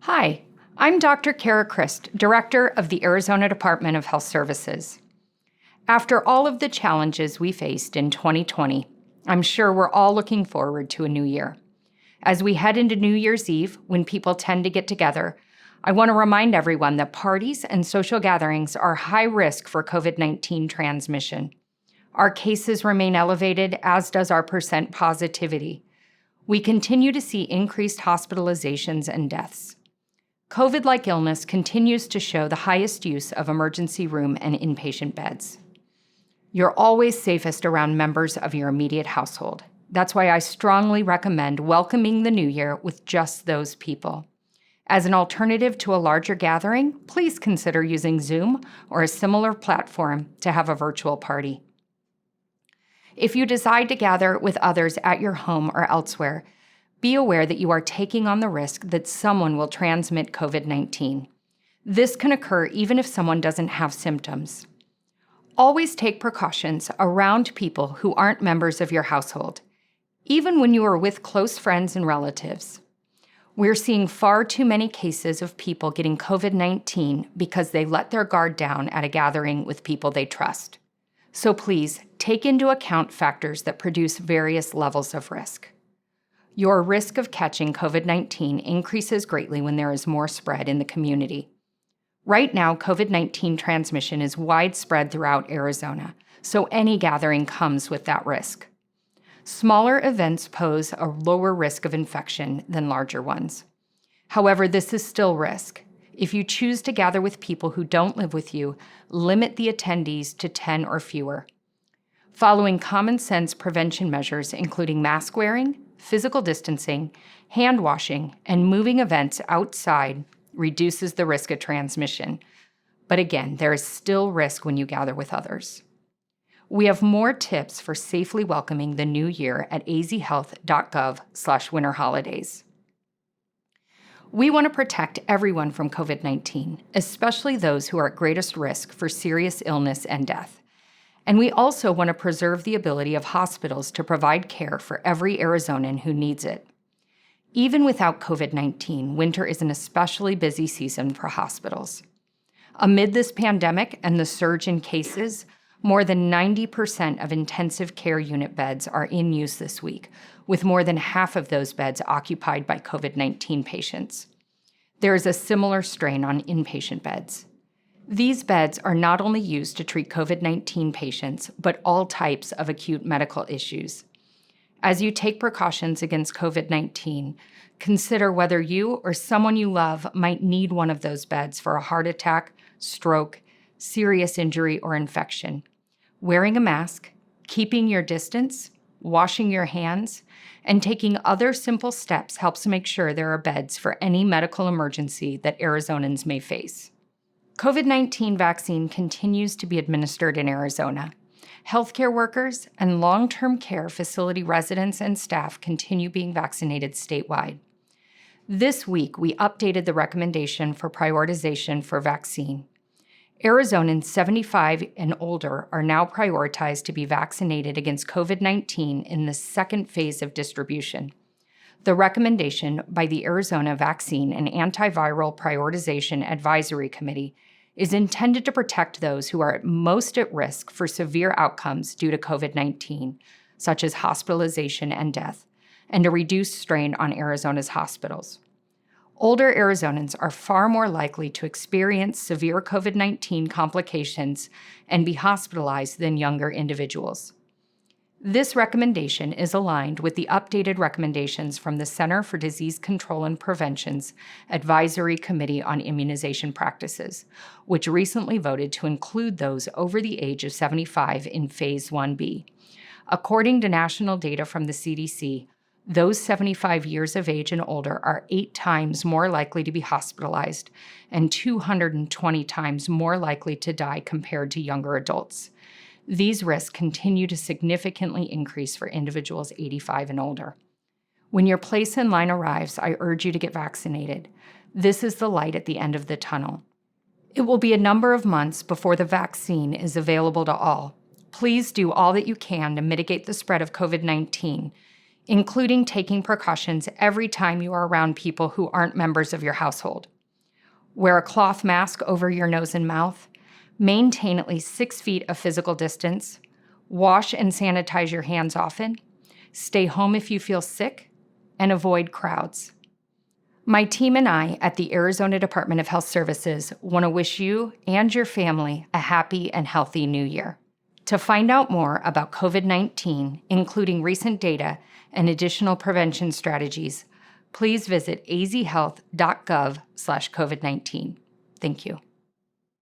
Hi, I'm Dr. Kara Christ, Director of the Arizona Department of Health Services. After all of the challenges we faced in 2020, I'm sure we're all looking forward to a new year. As we head into New Year's Eve, when people tend to get together, I want to remind everyone that parties and social gatherings are high risk for COVID-19 transmission. Our cases remain elevated, as does our percent positivity. We continue to see increased hospitalizations and deaths. COVID-like illness continues to show the highest use of emergency room and inpatient beds. You're always safest around members of your immediate household. That's why I strongly recommend welcoming the new year with just those people. As an alternative to a larger gathering, please consider using Zoom or a similar platform to have a virtual party. If you decide to gather with others at your home or elsewhere, be aware that you are taking on the risk that someone will transmit COVID-19. This can occur even if someone doesn't have symptoms. Always take precautions around people who aren't members of your household, even when you are with close friends and relatives. We're seeing far too many cases of people getting COVID-19 because they let their guard down at a gathering with people they trust. So please, take into account factors that produce various levels of risk. Your risk of catching COVID-19 increases greatly when there is more spread in the community. Right now, COVID-19 transmission is widespread throughout Arizona, so any gathering comes with that risk. Smaller events pose a lower risk of infection than larger ones. However, this is still risk. If you choose to gather with people who don't live with you, limit the attendees to 10 or fewer. Following common sense prevention measures, including mask wearing, physical distancing, hand washing, and moving events outside reduces the risk of transmission. But again, there is still risk when you gather with others. We have more tips for safely welcoming the new year at azhealth.gov/winter holidays. We want to protect everyone from COVID-19, especially those who are at greatest risk for serious illness and death. And we also want to preserve the ability of hospitals to provide care for every Arizonan who needs it. Even without COVID-19, winter is an especially busy season for hospitals. Amid this pandemic and the surge in cases, more than 90% of intensive care unit beds are in use this week, with more than half of those beds occupied by COVID-19 patients. There is a similar strain on inpatient beds. These beds are not only used to treat COVID-19 patients, but all types of acute medical issues. As you take precautions against COVID-19, consider whether you or someone you love might need one of those beds for a heart attack, stroke, serious injury, or infection. Wearing a mask, keeping your distance, washing your hands, and taking other simple steps helps make sure there are beds for any medical emergency that Arizonans may face. COVID-19 vaccine continues to be administered in Arizona. Healthcare workers and long-term care facility residents and staff continue being vaccinated statewide. This week, we updated the recommendation for prioritization for vaccine. Arizonans 75 and older are now prioritized to be vaccinated against COVID-19 in the second phase of distribution. The recommendation by the Arizona Vaccine and Antiviral Prioritization Advisory Committee is intended to protect those who are most at risk for severe outcomes due to COVID-19, such as hospitalization and death, and to reduce strain on Arizona's hospitals. Older Arizonans are far more likely to experience severe COVID-19 complications and be hospitalized than younger individuals. This recommendation is aligned with the updated recommendations from the Center for Disease Control and Prevention's Advisory Committee on Immunization Practices, which recently voted to include those over the age of 75 in Phase 1B. According to national data from the CDC, those 75 years of age and older are 8 times more likely to be hospitalized and 220 times more likely to die compared to younger adults. These risks continue to significantly increase for individuals 85 and older. When your place in line arrives, I urge you to get vaccinated. This is the light at the end of the tunnel. It will be a number of months before the vaccine is available to all. Please do all that you can to mitigate the spread of COVID-19. including taking precautions every time you are around people who aren't members of your household. Wear a cloth mask over your nose and mouth. Maintain at least 6 feet of physical distance. Wash and sanitize your hands often. Stay home if you feel sick, and avoid crowds. My team and I at the Arizona Department of Health Services want to wish you and your family a happy and healthy new year. To find out more about COVID-19, including recent data and additional prevention strategies, please visit azhealth.gov/COVID-19. Thank you.